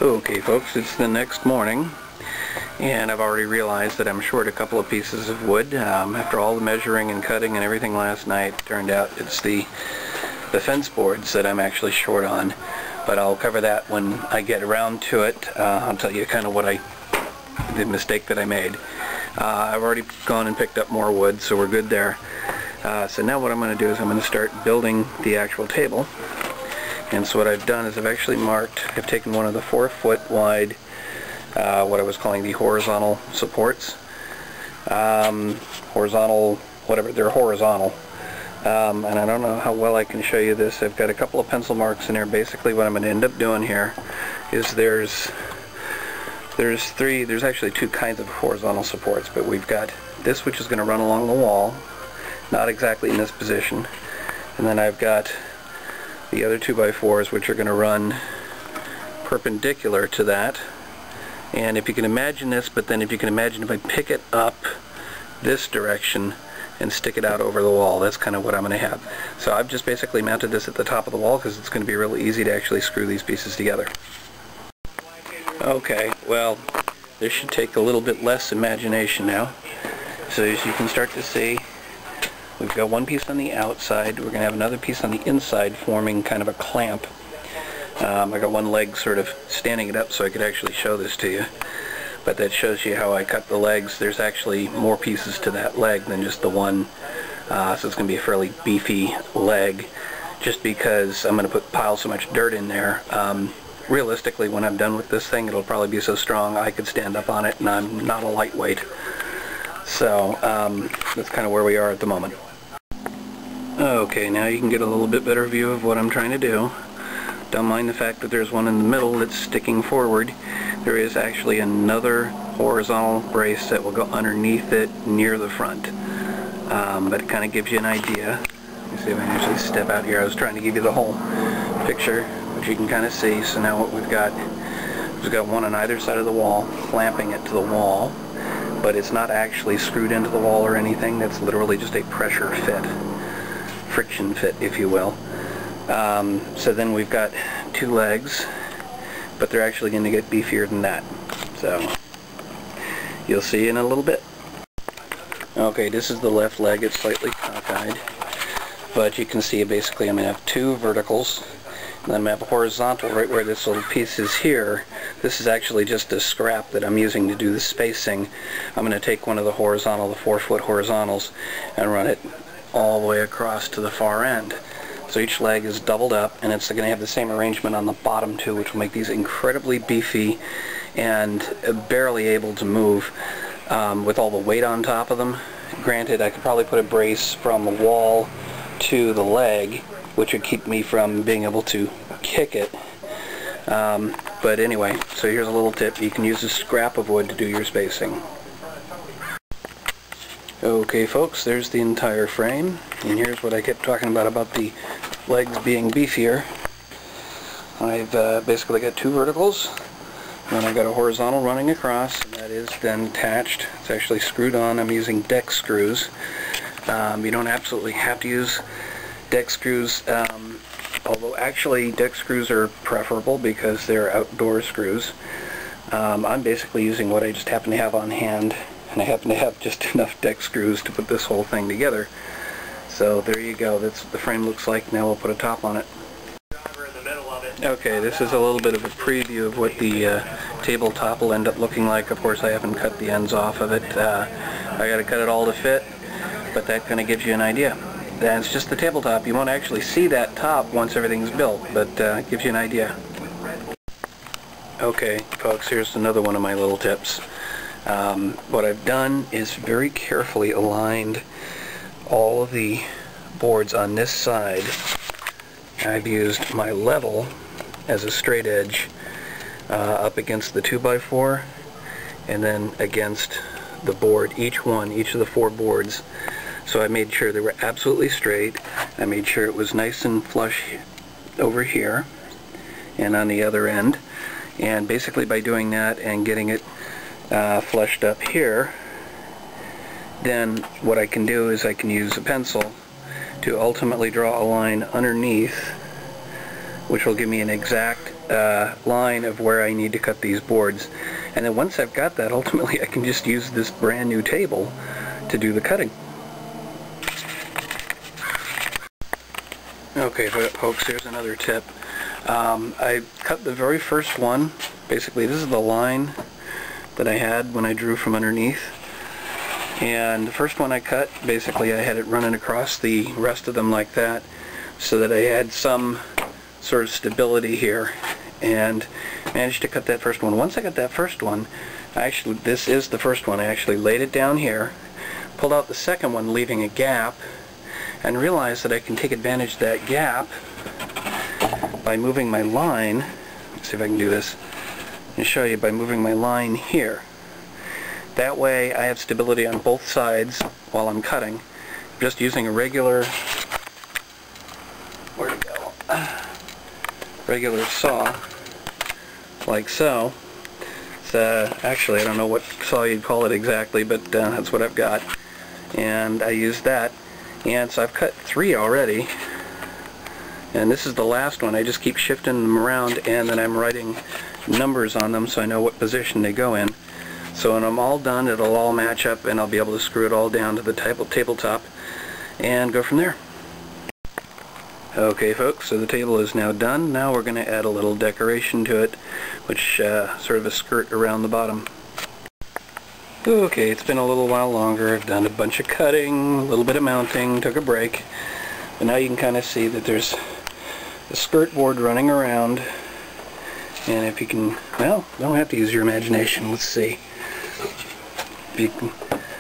Okay folks, it's the next morning and I've already realized that I'm short a couple of pieces of wood. After all the measuring and cutting and everything last night, it turned out it's the fence boards that I'm actually short on. But I'll cover that when I get around to it. I'll tell you kind of the mistake that I made. I've already gone and picked up more wood, so we're good there. So now what I'm going to do is I'm going to start building the actual table. And so what I've done is I've taken one of the 4-foot wide, what I was calling the horizontal supports. Horizontal, whatever, they're horizontal. And I don't know how well I can show you this. I've got a couple of pencil marks in there. Basically what I'm going to end up doing here is there's actually two kinds of horizontal supports, but we've got this which is going to run along the wall, not exactly in this position, and then I've got the other 2x4s which are going to run perpendicular to that. And if you can imagine this, but then if you can imagine if I pick it up this direction and stick it out over the wall, that's kind of what I'm going to have. So I've just basically mounted this at the top of the wall because it's going to be really easy to actually screw these pieces together. Okay, well, this should take a little bit less imagination now. So as you can start to see, we've got one piece on the outside. We're going to have another piece on the inside forming kind of a clamp. I got one leg sort of standing it up so I could actually show this to you. But that shows you how I cut the legs. There's actually more pieces to that leg than just the one. So it's going to be a fairly beefy leg just because I'm going to pile so much dirt in there. Realistically, when I'm done with this thing, it'll probably be so strong I could stand up on it, and I'm not a lightweight. So that's kind of where we are at the moment. Okay, now you can get a little bit better view of what I'm trying to do. Don't mind the fact that there's one in the middle that's sticking forward. There is actually another horizontal brace that will go underneath it near the front. But it kind of gives you an idea. Let me see if I can actually step out here. I was trying to give you the whole picture, which you can kind of see. So now what we've got one on either side of the wall, clamping it to the wall. But it's not actually screwed into the wall or anything. That's literally just a pressure fit. Friction fit, if you will. So then we've got two legs, but they're actually going to get beefier than that. So you'll see in a little bit. Okay, this is the left leg. It's slightly cockeyed, but you can see basically I'm going to have two verticals, and then I'm going to have a horizontal right where this little piece is here. This is actually just a scrap that I'm using to do the spacing. I'm going to take one of the 4-foot horizontals, and run it all the way across to the far end. So each leg is doubled up, and it's going to have the same arrangement on the bottom too, which will make these incredibly beefy and barely able to move with all the weight on top of them. Granted, I could probably put a brace from the wall to the leg, which would keep me from being able to kick it. But anyway, so here's a little tip. You can use a scrap of wood to do your spacing. Okay folks, there's the entire frame, and here's what I kept talking about the legs being beefier. I've basically got two verticals, and I've got a horizontal running across, and that is then attached. It's actually screwed on. I'm using deck screws. You don't absolutely have to use deck screws, although actually deck screws are preferable because they're outdoor screws. I'm basically using what I just happen to have on hand, and I happen to have just enough deck screws to put this whole thing together. So there you go. That's what the frame looks like. Now we'll put a top on it. Okay, this is a little bit of a preview of what the tabletop will end up looking like. Of course, I haven't cut the ends off of it. I got to cut it all to fit, but that kind of gives you an idea. That's just the tabletop. You won't actually see that top once everything's built, but it gives you an idea. Okay, folks, here's another one of my little tips. What I've done is very carefully aligned all of the boards on this side. I've used my level as a straight edge up against the 2x4 and then against the board, each of the 4 boards. So I made sure they were absolutely straight. I made sure it was nice and flush over here and on the other end. And basically by doing that and getting it flushed up here, then what I can do is I can use a pencil to ultimately draw a line underneath, which will give me an exact line of where I need to cut these boards. And then once I've got that, ultimately I can just use this brand new table to do the cutting. Okay folks, here's another tip. I cut the very first one. Basically this is the line that I had when I drew from underneath. And the first one I cut, basically I had it running across the rest of them like that, so that I had some sort of stability here, and managed to cut that first one. Once I got that first one, this is the first one, I actually laid it down here, pulled out the second one leaving a gap, and realized that I can take advantage of that gap by moving my line. Let's see if I can do this and show you by moving my line here. That way I have stability on both sides while I'm cutting. Just using a regular, where'd it go? Regular saw, like so. It's actually, I don't know what saw you'd call it exactly, but that's what I've got. And I use that. And so I've cut 3 already. And this is the last one. I just keep shifting them around, and then I'm writing numbers on them so I know what position they go in. So when I'm all done, it'll all match up, and I'll be able to screw it all down to the tabletop and go from there. Okay folks, so the table is now done. Now we're going to add a little decoration to it, which sort of a skirt around the bottom. Okay, it's been a little while longer. I've done a bunch of cutting, a little bit of mounting, took a break. But now you can kind of see that there's a skirt board running around. And if you can, well, don't have to use your imagination. Let's see. If you can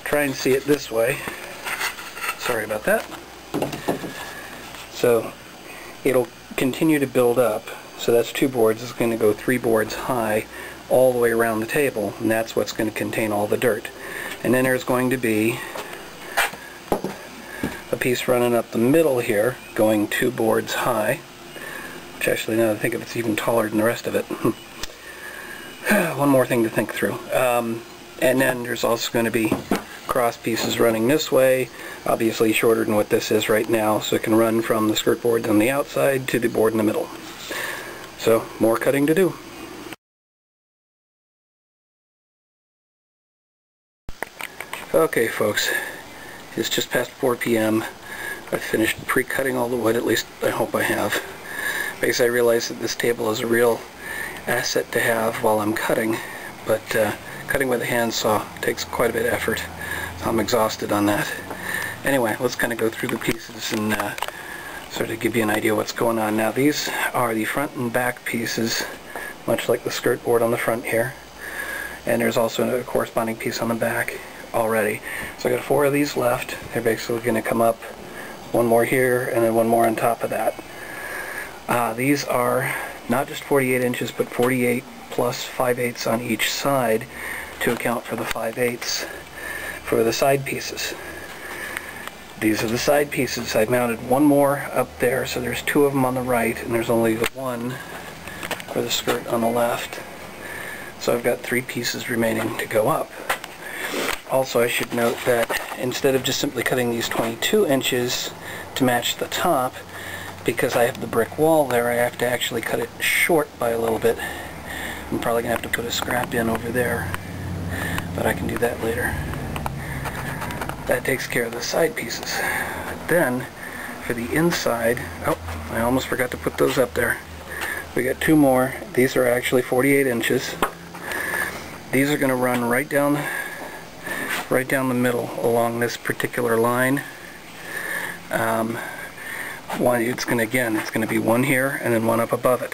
try and see it this way. Sorry about that. So it'll continue to build up. So that's 2 boards. It's going to go 3 boards high all the way around the table, and that's what's going to contain all the dirt. And then there's going to be a piece running up the middle here, going 2 boards high, which actually, now that I think of it, it's even taller than the rest of it. One more thing to think through. And then there's also going to be cross pieces running this way, obviously shorter than what this is right now, so it can run from the skirt board on the outside to the board in the middle. So, more cutting to do. Okay folks, it's just past 4 p.m. I've finished pre-cutting all the wood, at least I hope I have. Because I realize that this table is a real asset to have while I'm cutting, but cutting with a handsaw takes quite a bit of effort, so I'm exhausted on that. Anyway, let's kind of go through the pieces and sort of give you an idea what's going on. Now these are the front and back pieces, much like the skirt board on the front here, and there's also a corresponding piece on the back already. So I got 4 of these left. They're basically going to come up, 1 more here and then 1 more on top of that. These are not just 48 inches, but 48 plus 5/8 on each side to account for the 5/8 for the side pieces. These are the side pieces. I've mounted 1 more up there, so there's 2 of them on the right, and there's only the 1 for the skirt on the left. So I've got 3 pieces remaining to go up. Also, I should note that instead of just simply cutting these 22 inches to match the top, because I have the brick wall there, I have to actually cut it short by a little bit. I'm probably going to have to put a scrap in over there, but I can do that later. That takes care of the side pieces. Then, for the inside, oh, I almost forgot to put those up there. We got 2 more. These are actually 48 inches. These are going to run right down the middle along this particular line. It's going to be 1 here and then 1 up above it.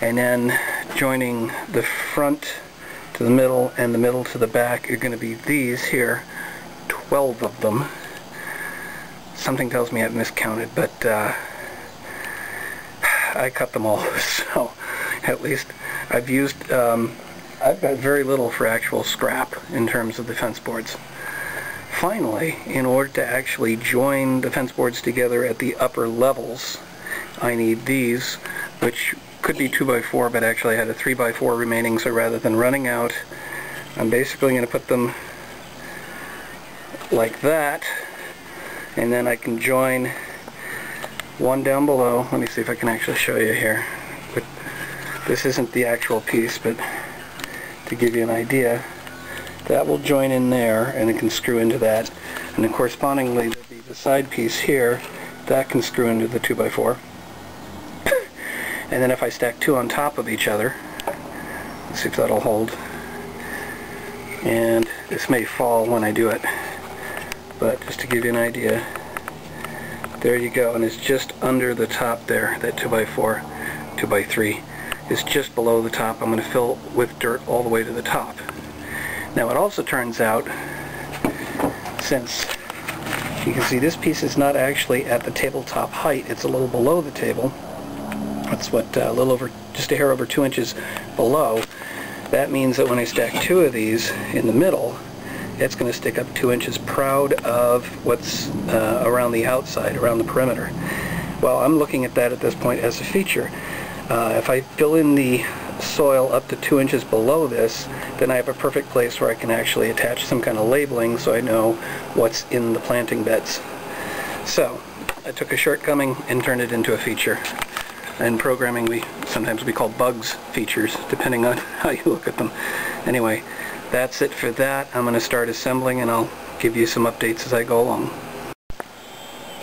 And then joining the front to the middle and the middle to the back are going to be these here, 12 of them. Something tells me I've miscounted, but I cut them all, so at least I've used I've got very little for actual scrap in terms of the fence boards. Finally, in order to actually join the fence boards together at the upper levels, I need these, which could be 2x4, but actually I had a 3x4 remaining, so rather than running out, I'm basically going to put them like that, and then I can join 1 down below. Let me see if I can actually show you here with This isn't the actual piece, but to give you an idea, that will join in there and it can screw into that. And then correspondingly, the side piece here, that can screw into the 2x4. And then if I stack two on top of each other, let's see if that'll hold. And this may fall when I do it, but just to give you an idea, there you go. And it's just under the top there, that 2x4, 2x3 is just below the top. I'm going to fill with dirt all the way to the top. Now it also turns out, since you can see this piece is not actually at the tabletop height, it's a little below the table. That's what, a little over, just a hair over 2 inches below. That means that when I stack two of these in the middle, it's going to stick up 2 inches proud of what's around the outside, around the perimeter. Well, I'm looking at that at this point as a feature. If I fill in the soil up to 2 inches below this, then I have a perfect place where I can actually attach some kind of labeling so I know what's in the planting beds. So, I took a shortcoming and turned it into a feature. In programming, sometimes we call bugs features, depending on how you look at them. Anyway, that's it for that. I'm going to start assembling and I'll give you some updates as I go along.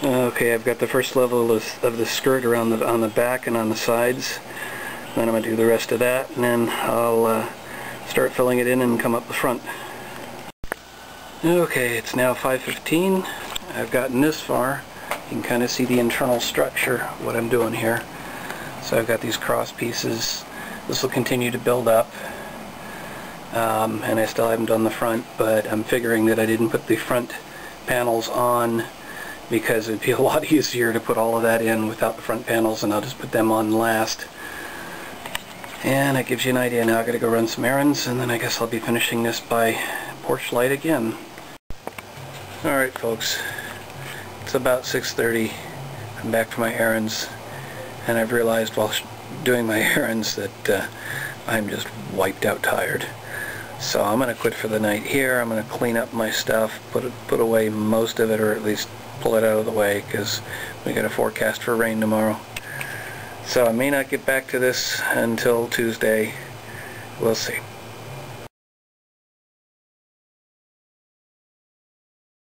Okay, I've got the first level of the skirt around on the back and on the sides. Then I'm going to do the rest of that, and then I'll start filling it in and come up the front. Okay, it's now 5:15. I've gotten this far. You can kind of see the internal structure, what I'm doing here. So I've got these cross pieces. This will continue to build up. And I still haven't done the front, but I'm figuring that I didn't put the front panels on because it'd be a lot easier to put all of that in without the front panels, and I'll just put them on last. And that gives you an idea. Now I've got to go run some errands, and then I guess I'll be finishing this by porch light again. Alright folks, it's about 6:30. I'm back from my errands, and I've realized while doing my errands that I'm just wiped out tired. So I'm going to quit for the night here. I'm going to clean up my stuff, put away most of it, or at least pull it out of the way, because we got a forecast for rain tomorrow. So I may not get back to this until Tuesday. We'll see.